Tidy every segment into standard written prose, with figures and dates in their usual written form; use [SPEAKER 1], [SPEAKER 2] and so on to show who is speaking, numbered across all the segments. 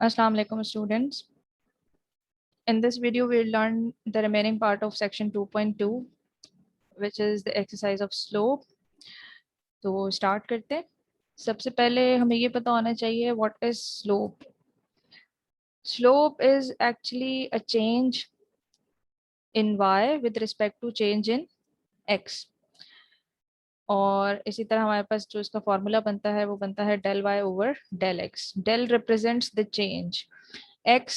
[SPEAKER 1] Assalamu alaikum students. In this video we'll learn the remaining part of section 2.2 which is the exercise of slope. तो start करते हैं. सबसे पहले हमें ये पता होना चाहिए what is slope. Slope is actually a change in y with respect to change in x. और इसी तरह हमारे पास जो इसका फॉर्मूला बनता है वो बनता है del y over del x. Del represents the change. x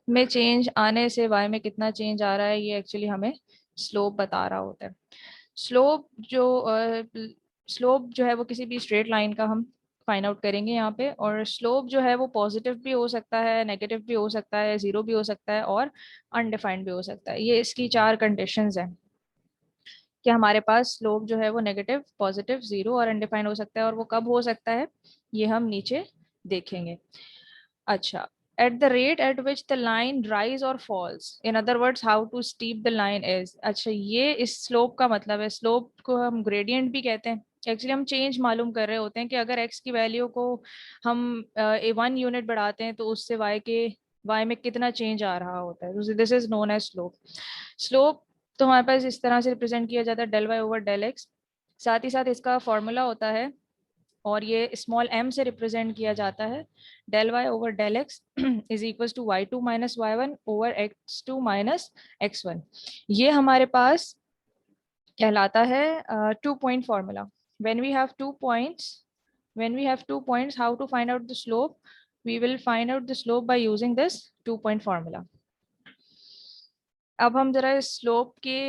[SPEAKER 1] में चेंज आने से y में कितना चेंज आ रहा है ये एक्चुअली हमें स्लोप बता रहा होता है. स्लोप जो है वो किसी भी स्ट्रेट लाइन का हम फाइंड आउट करेंगे यहाँ पे. और स्लोप जो है वो पॉजिटिव भी हो सकता है, नेगेटिव भी हो सकता है, जीरो भी हो सकता है और अनडिफाइंड भी हो सकता है. ये इसकी चार कंडीशंस हैं कि हमारे पास स्लोप जो है वो नेगेटिव, पॉजिटिव, जीरो और अनडिफाइंड हो सकता है. और वो कब हो सकता है ये हम नीचे देखेंगे. अच्छा, at the rate at which the line rise or falls, in other words how to steep the line is. अच्छा, ये इस स्लोप का मतलब है. स्लोप को हम ग्रेडियंट भी कहते हैं. एक्चुअली हम चेंज मालूम कर रहे होते हैं कि अगर x की वैल्यू को हम 1 यूनिट बढ़ाते हैं तो उससे y में कितना चेंज आ रहा होता है. This is known as slope. Slope तो हमारे पास इस तरह से रिप्रेजेंट किया जाता है del y over del x. साथ ही साथ इसका फॉर्मूला होता है और ये स्मॉल m से रिप्रेजेंट किया जाता है. del y over del x is equal to y2 minus y1 over x2 minus x1. ये हमारे पास कहलाता है 2 point formula. when we have 2 points how to find out the slope, we will find out the slope by using this 2 point formula. अब हम जरा slope के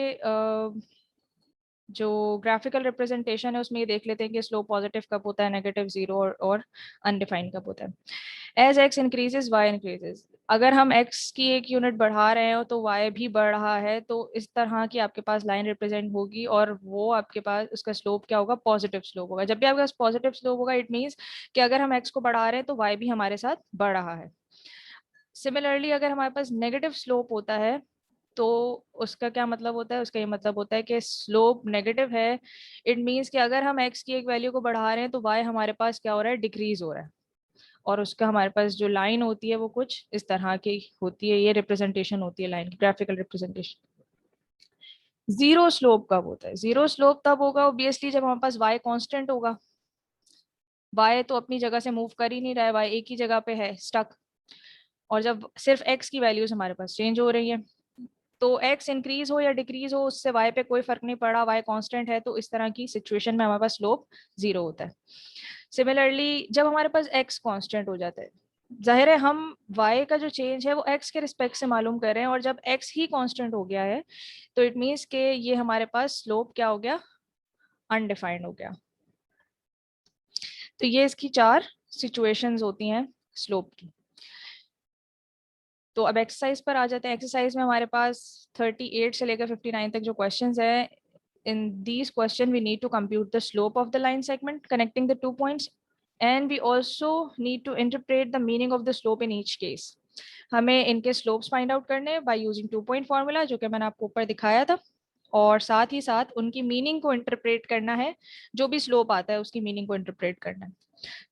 [SPEAKER 1] जो ग्राफिकल रिप्रेजेंटेशन है उसमें ये देख लेते हैं कि स्लोप पॉजिटिव कब होता है, नेगेटिव, जीरो और अनडिफाइंड कब होता है. As x increases y increases. अगर हम x की 1 यूनिट बढ़ा रहे हैं तो y भी बढ़ रहा है. तो इस तरह की आपके पास लाइन रिप्रेजेंट होगी और वो आपके पास उसका स्लोप क्या होगा, पॉजिटिव स्लोप होगा. जब भी आपके पास पॉजिटिव स्लोप होगा इट मीन्स कि अगर हम x को बढ़ा रहे हैं तो y भी हमारे साथ बढ़ रहा है. सिमिलरली अगर हमारे पास नेगेटिव स्लोप होता है तो उसका क्या मतलब होता है, उसका ये मतलब होता है कि स्लोप नेगेटिव है. इट मीन्स कि अगर हम x की एक वैल्यू को बढ़ा रहे हैं तो y हमारे पास क्या हो रहा है, डिक्रीज हो रहा है. और उसका हमारे पास जो लाइन होती है वो कुछ इस तरह की होती है. ये रिप्रेजेंटेशन होती है लाइन की, ग्राफिकल रिप्रेजेंटेशन. जीरो स्लोप कब होता है? जीरो स्लोप तब होगा ऑब्वियसली जब हमारे पास y कांस्टेंट होगा. y तो अपनी जगह से मूव कर ही नहीं रहा है, y एक ही जगह पे है स्टक. और जब सिर्फ x की वैल्यूज हमारे पास चेंज हो रही है तो x इंक्रीज हो या डिक्रीज हो उससे y पे कोई फर्क नहीं पड़ा, y कांस्टेंट है. तो इस तरह की सिचुएशन में हमारे पास स्लोप जीरो होता है. सिमिलरली जब हमारे पास x कांस्टेंट हो जाता है, जाहिर है हम y का जो चेंज है वो x के रिस्पेक्ट से मालूम कर रहे हैं. और जब x ही कांस्टेंट हो गया है तो इट मीन्स के ये हमारे पास स्लोप क्या हो गया, अनडिफाइंड हो गया. तो ये इसकी चार सिचुएशंस होती हैं स्लोप की. तो अब एक्सरसाइज पर आ जाते हैं. एक्सरसाइज में हमारे पास 38 से लेकर 59 तक जो क्वेश्चंस है, in these question we need to compute the slope of the line segment connecting the 2 points and we also need to interpret the meaning of the slope in each case. हमें इनके slopes find out करने by using 2 point formula जो कि मैंने आपको ऊपर दिखाया था. और साथ ही साथ उनकी मीनिंग को इंटरप्रेट करना है. जो भी स्लोप आता है उसकी मीनिंग को इंटरप्रेट करना है.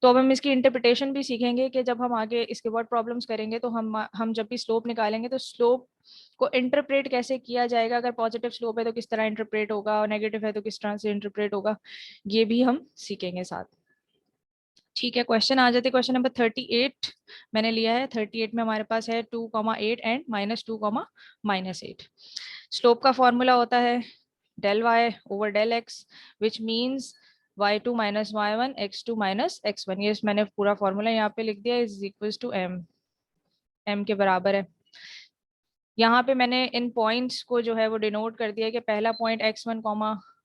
[SPEAKER 1] तो अब हम इसकी इंटरप्रिटेशन भी सीखेंगे कि जब हम आगे इसके वर्ड प्रॉब्लम्स करेंगे तो हम जब भी स्लोप निकालेंगे तो स्लोप को इंटरप्रेट कैसे किया जाएगा, अगर पॉजिटिव स्लोप है तो किस तरह इंटरप्रेट होगा और नेगेटिव है तो किस तरह से इंटरप्रेट होगा, ये भी हम सीखेंगे साथ. ठीक है, क्वेश्चन आ जाते. क्वेश्चन नंबर 38 मैंने लिया है. 38 में हमारे पास है 2,8 एंड -2,-8. स्लोप का फॉर्मूला होता है del y over del x which means y2 minus y1 x2 minus x1. ये मैंने पूरा फॉर्मूला यहाँ पे लिख दिया. इज इक्वल टू m के बराबर है. यहाँ पे मैंने इन पॉइंट्स को जो है वो डिनोट कर दिया कि पहला पॉइंट x1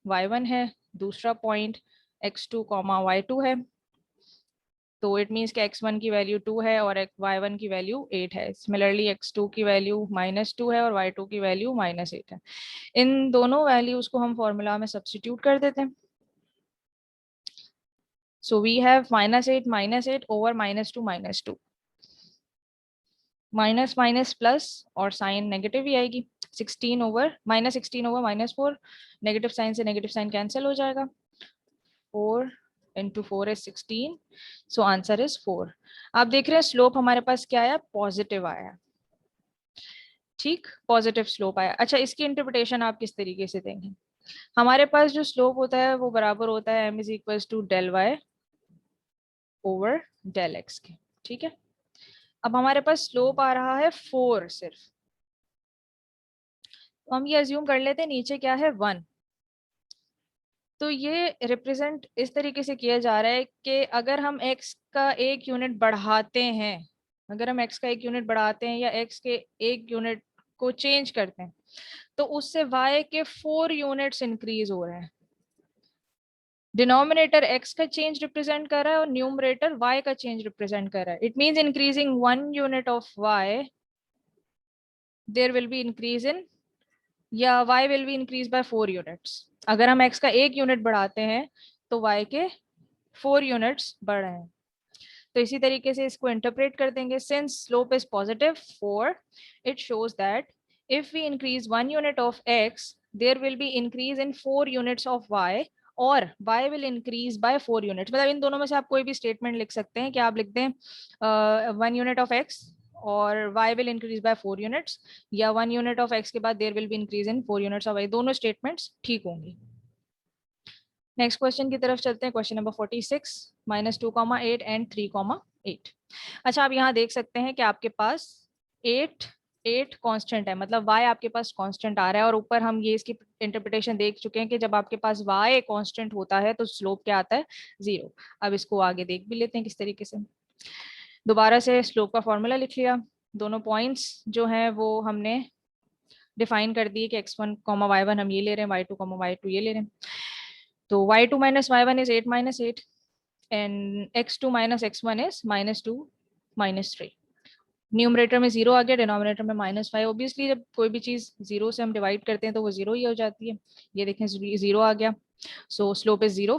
[SPEAKER 1] y1 है, दूसरा पॉइंट x2 y2 है. तो इट मीन्स कि x1 की वैल्यू 2 है और y1 की वैल्यू 8 है. सिमिलरली x2 की वैल्यू -2 है और y2 की वैल्यू -8 है. इन दोनों वैल्यूज को हम फॉर्मूला में सब्स्टिट्यूट कर देते हैं. So we have -8 over -2 -2. Minus minus plus और साइन नेगेटिव ही आएगी. 16 ओवर -16 ओवर -4. नेगेटिव साइन से नेगेटिव साइन कैंसिल हो जाएगा. 4 into 4 is 16. So answer is 4. आप देख रहे हैं स्लोप हमारे पास क्या आया, पॉजिटिव आया. ठीक, पॉजिटिव स्लोप आया. अच्छा, इसकी इंटरप्रिटेशन आप किस तरीके से देंगे? हमारे पास जो स्लोप होता है वो बराबर होता है m is equal to del y over del x के. ठीक है, अब हमारे पास स्लोप आ रहा है 4 सिर्फ, तो हम ये अज्यूम कर लेते हैं नीचे क्या है 1. तो ये रिप्रेजेंट इस तरीके से किया जा रहा है कि अगर हम x का एक यूनिट बढ़ाते हैं, अगर हम x का एक यूनिट बढ़ाते हैं या x के एक यूनिट को चेंज करते हैं, तो उससे y के 4 यूनिट्स इंक्रीज हो रहे हैं. डिनोमिनेटर x का चेंज रिप्रेजेंट कर रहा है और न्यूमरेटर y का चेंज रिप्रेजेंट कर रहा है. It means increasing 1 unit of y, there will be increase in, या y will be increase by 4 units. अगर हम x का एक यूनिट बढ़ाते हैं तो y के 4 यूनिट्स बढ़ रहे हैं. तो इसी तरीके से इसको इंटरप्रेट कर देंगे. Since slope is positive 4, it shows that if we increase 1 unit of x, there will be increase in 4 units of y, और y will increase by 4 units. मतलब इन दोनों में से आप कोई भी स्टेटमेंट लिख सकते हैं कि आप लिख दें 1 यूनिट ऑफ x और y will increase by 4 units, या 1 यूनिट ऑफ x के बाद there will be increase in 4 units of y. दोनों स्टेटमेंट्स ठीक होंगी. नेक्स्ट क्वेश्चन की तरफ चलते हैं. Question number 46, -2,8 and 3,8. अच्छा, आप यहाँ देख सकते हैं कि आपके पास 8 8 कांस्टेंट है, मतलब y आपके पास कांस्टेंट आ रहा है, और ऊपर हम ये इसकी इंटरप्रिटेशन देख चुके हैं कि जब आपके पास y कांस्टेंट होता है तो स्लोप क्या आता है, 0. अब इसको आगे देख भी लेते हैं किस तरीके से. दोबारा से स्लोप का फॉर्मूला लिख लिया. दोनों पॉइंट्स जो हैं वो हमने डिफाइन कर दिए कि x1, y1 हम ये ले रहे हैं, y2, y2 ये ले रहे हैं. तो y2 minus y1 is 8 minus 8, and x2 minus x1 is -2 -3. Numerator में 0 आ गया, डिनोमिनेटर में -5. ऑब्वियसली जब कोई भी चीज 0 से हम डिवाइड करते हैं तो वो 0 ही हो जाती है. ये देखें 0 आ गया, सो स्लोप इज 0.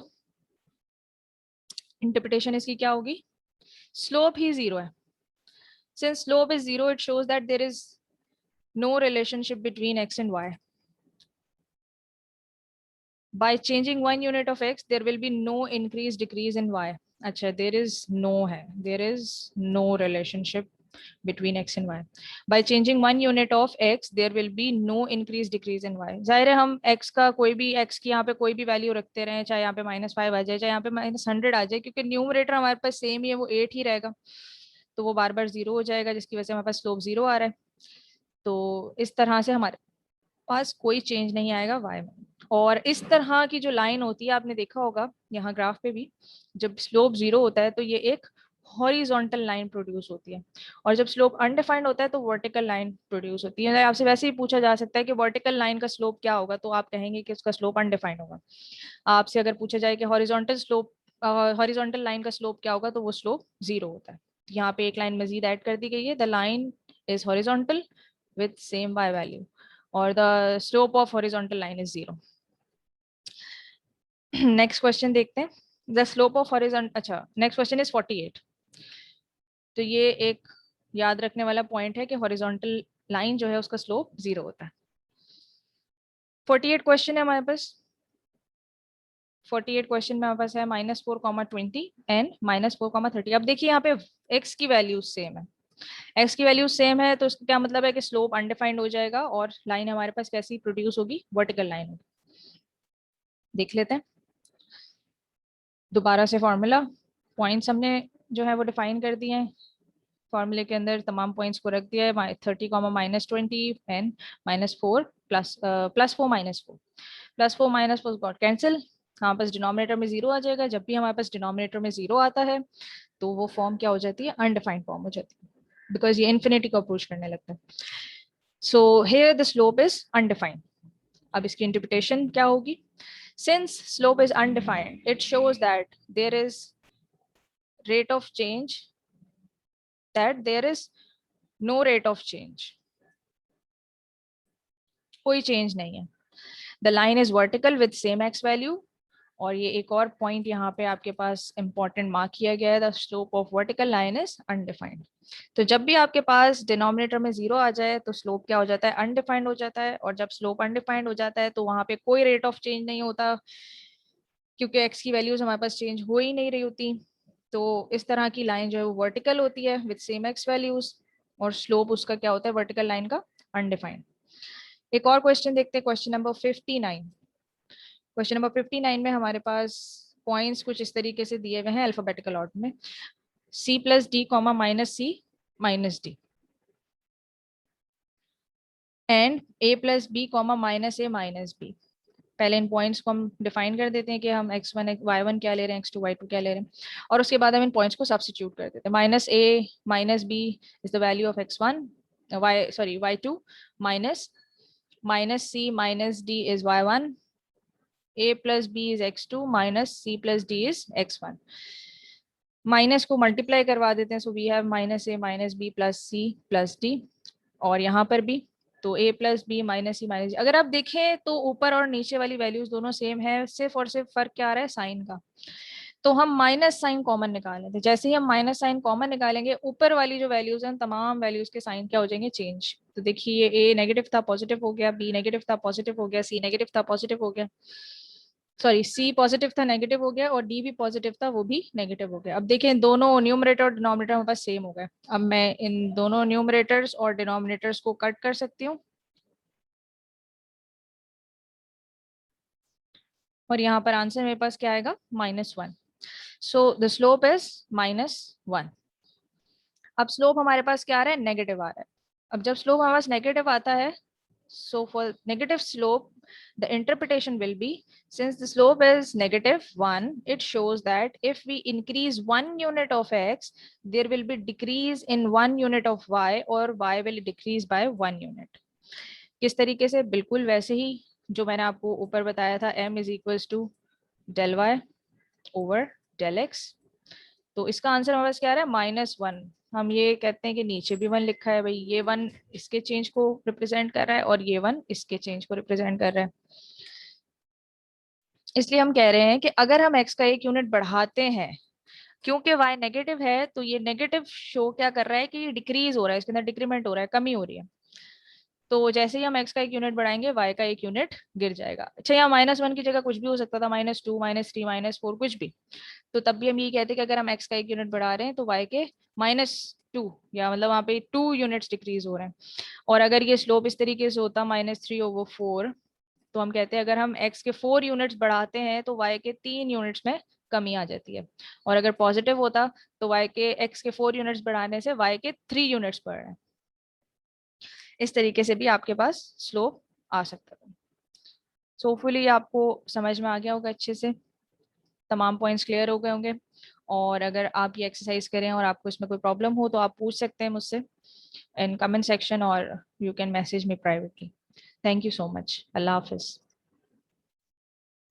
[SPEAKER 1] इंटरप्रिटेशन इसकी क्या होगी, स्लोप ही 0 है. Since slope is 0, it shows that there is no relationship between x and y. By changing 1 unit of x, there will be no increase decrease in y. अच्छा, there is no है, there is no relationship between x and y. By changing 1 unit of x, there will be no increase decrease in y. जाहिर है हम x का कोई भी, x की यहाँ पे कोई भी वैल्यू रखते रहें, चाहे यहाँ पे -5 आ जाए, चाहे यहाँ पे -100 आ जाए, क्योंकि न्यूमरेटर हमारे पास सेम ही है, वो 8 ही रहेगा, तो वो बार बार 0 हो जाएगा, जिसकी वजह से हमारे पास स्लोप 0 आ रहा है. तो इस तरह से हमारे पास कोई चेंज नहीं आएगा y में. और इस तरह की जो लाइन होती है, आपने देखा होगा यहाँ ग्राफ पे भी, जब स्लोप 0 होता है तो ये एक हॉरिजॉन्टल लाइन प्रोड्यूस होती है, और जब स्लोप अनडिफाइंड होता है तो वर्टिकल लाइन प्रोड्यूस होती है. आपसे वैसे ही पूछा जा सकता है कि वर्टिकल लाइन का स्लोप क्या होगा, तो आप कहेंगे कि उसका स्लोप अनडिफाइंड होगा. आपसे अगर पूछा जाए कि हॉरिजॉन्टल लाइन का स्लोप क्या होगा, तो वो स्लोप 0 होता है. यहाँ पे एक लाइन मजीद ऐड कर दी गई है, the line is horizontal with same y value, or the slope of horizontal line is 0. Next question देखते हैं. द स्लोप ऑफ हॉरिजॉन्टल, अच्छा नेक्स्ट क्वेश्चन इज 48. तो ये एक याद रखने वाला पॉइंट है कि हॉरिजॉन्टल लाइन जो है उसका स्लोप 0 होता है. 48 क्वेश्चन है हमारे पास. 48 क्वेश्चन में हमारे पास है -4,20 एंड -4,30. अब देखिए यहाँ पे x की वैल्यू सेम है, x की वैल्यू सेम है, तो इसका क्या मतलब है कि स्लोप अनडिफाइंड हो जाएगा और लाइन हमारे पास कैसी प्रोड्यूस होगी, वर्टिकल लाइन होगी. देख लेते हैं दोबारा से फॉर्मूला. पॉइंट्स हमने जो है वो डिफाइन कर दिए हैं, फॉर्मूले के अंदर तमाम पॉइंट्स को रख दिया है. 30, -20 एंड -4 +4 -4 +4 -4 गॉट कैंसिल. हमारे पास डिनोमिनेटर में 0 आ जाएगा. जब भी हमारे पास डिनोमिनेटर में 0 आता है तो वो फॉर्म क्या हो जाती है, अनडिफाइंड फॉर्म हो जाती है, बिकॉज ये इन्फिनिटी को अप्रोच करने लगता है. So here the slope is undefined. अब इसकी इंटरप्रिटेशन क्या होगी, since slope is undefined, it shows that there is rate of change, that there is no rate of change. कोई चेंज नहीं है. The line is vertical with same x value. और ये एक और पॉइंट यहाँ पे आपके पास इंपॉर्टेंट मार्क किया गया है, the slope of vertical line is undefined. तो जब भी आपके पास डिनोमिनेटर में 0 आ जाए तो स्लोप क्या हो जाता है, अनडिफाइंड हो जाता है. और जब स्लोप अनडिफाइंड हो जाता है तो वहां पे कोई रेट ऑफ चेंज नहीं होता, क्योंकि एक्स की वैल्यूज हमारे पास चेंज हो ही नहीं रही होती। तो इस तरह की लाइन जो है वो वर्टिकल होती है विद सेम एक्स वैल्यूज, और स्लोप उसका क्या होता है वर्टिकल लाइन का, अनडिफाइंड। एक और क्वेश्चन देखते हैं, क्वेश्चन नंबर 59। क्वेश्चन नंबर 59 में हमारे पास पॉइंट्स कुछ इस तरीके से दिए हुए हैं अल्फाबेटिकल ऑर्डर में, c plus D comma minus C minus D, and a plus B comma minus A minus B. पहले इन पॉइंट्स को हम डिफाइन कर देते हैं कि हम x1 y1 क्या ले रहे हैं, x2 y2 क्या ले रहे हैं, और उसके बाद हम इन पॉइंट्स को सब्स्टिट्यूट कर देते हैं। Minus A minus B is the value of x1 y2, minus minus C minus D is y1, a plus B is x2 minus c plus D is x1। Minus को multiply करवा देते हैं, so we have minus A minus B plus C plus D, और यहाँ पर भी तो a plus B minus C minus D. अगर आप देखें तो ऊपर और नीचे वाली वैल्यूज दोनों सेम है, सिर्फ और सिर्फ फर्क क्या आ रहा है, साइन का। तो हम माइनस साइन कॉमन निकाल लेते हैं। जैसे ही हम माइनस साइन कॉमन निकालेंगे, ऊपर वाली जो वैल्यूज हैं तमाम वैल्यूज के साइन क्या हो जाएंगे, चेंज। तो देखिए ये a नेगेटिव था पॉजिटिव हो गया, b नेगेटिव था पॉजिटिव हो गया, c नेगेटिव था पॉजिटिव हो गया, सॉरी सी पॉजिटिव था नेगेटिव हो गया, और डी भी पॉजिटिव था वो भी नेगेटिव हो गया। अब देखें दोनों न्यूमरेटर और डिनोमिनेटर हमारे पास सेम हो गए। अब मैं इन दोनों न्यूमरेटर्स और डिनोमिनेटर्स को कट कर सकती हूँ, और यहाँ पर आंसर मेरे पास क्या आएगा, -1। So the slope is -1। अब स्लोप हमारे पास क्या आ रहा है, नेगेटिव आ रहा है। अब जब स्लोप हमारे पास नेगेटिव आता है, so for negative slope the interpretation will be, since the slope is -1, it shows that if we increase 1 unit of x, there will be decrease in 1 unit of y, or y will decrease by 1 unit। किस तरीके से, बिल्कुल वैसे ही जो मैंने आपको ऊपर बताया था, m is equals to del y over del x। तो इसका आंसर हमारे पास क्या आ रहा है, -1। हम ये कहते हैं कि नीचे भी 1 लिखा है भाई, ये 1 इसके चेंज को रिप्रेजेंट कर रहा है, और ये 1 इसके चेंज को रिप्रेजेंट कर रहा है। इसलिए हम कह रहे हैं कि अगर हम x का 1 यूनिट बढ़ाते हैं, क्योंकि y नेगेटिव है, तो ये नेगेटिव शो क्या कर रहा है कि ये डिक्रीज हो रहा है, इसके अंदर डिक्रीमेंट हो रहा है, कमी हो रही है। तो जैसे ही हम x का 1 यूनिट बढ़ाएंगे, y का 1 यूनिट गिर जाएगा। अच्छा, यहाँ -1 की जगह कुछ भी हो सकता था, -2 -3 -4 कुछ भी। तो तब भी हम ये कहते हैं कि अगर हम x का 1 यूनिट बढ़ा रहे हैं तो y के -2, या मतलब वहाँ पे 2 यूनिट्स डिक्रीज हो रहे हैं। और अगर ये स्लोप इस तरीके से होता -3/4, तो हम कहते हैं अगर हम x के 4 यूनिट्स बढ़ाते हैं तो y के 3 यूनिट्स में कमी आ जाती है। और अगर पॉजिटिव होता तो x के 4 यूनिट्स बढ़ाने से y के 3 यूनिट्स बढ़ रहे हैं। इस तरीके से भी आपके पास स्लोप आ सकता है। सो होपफुली आपको समझ में आ गया होगा अच्छे से, तमाम पॉइंट्स क्लियर हो गए होंगे। और अगर आप ये एक्सरसाइज करें और आपको इसमें कोई प्रॉब्लम हो तो आप पूछ सकते हैं मुझसे इन कमेंट सेक्शन, और you can message me privately. Thank you so much. Allah Hafiz.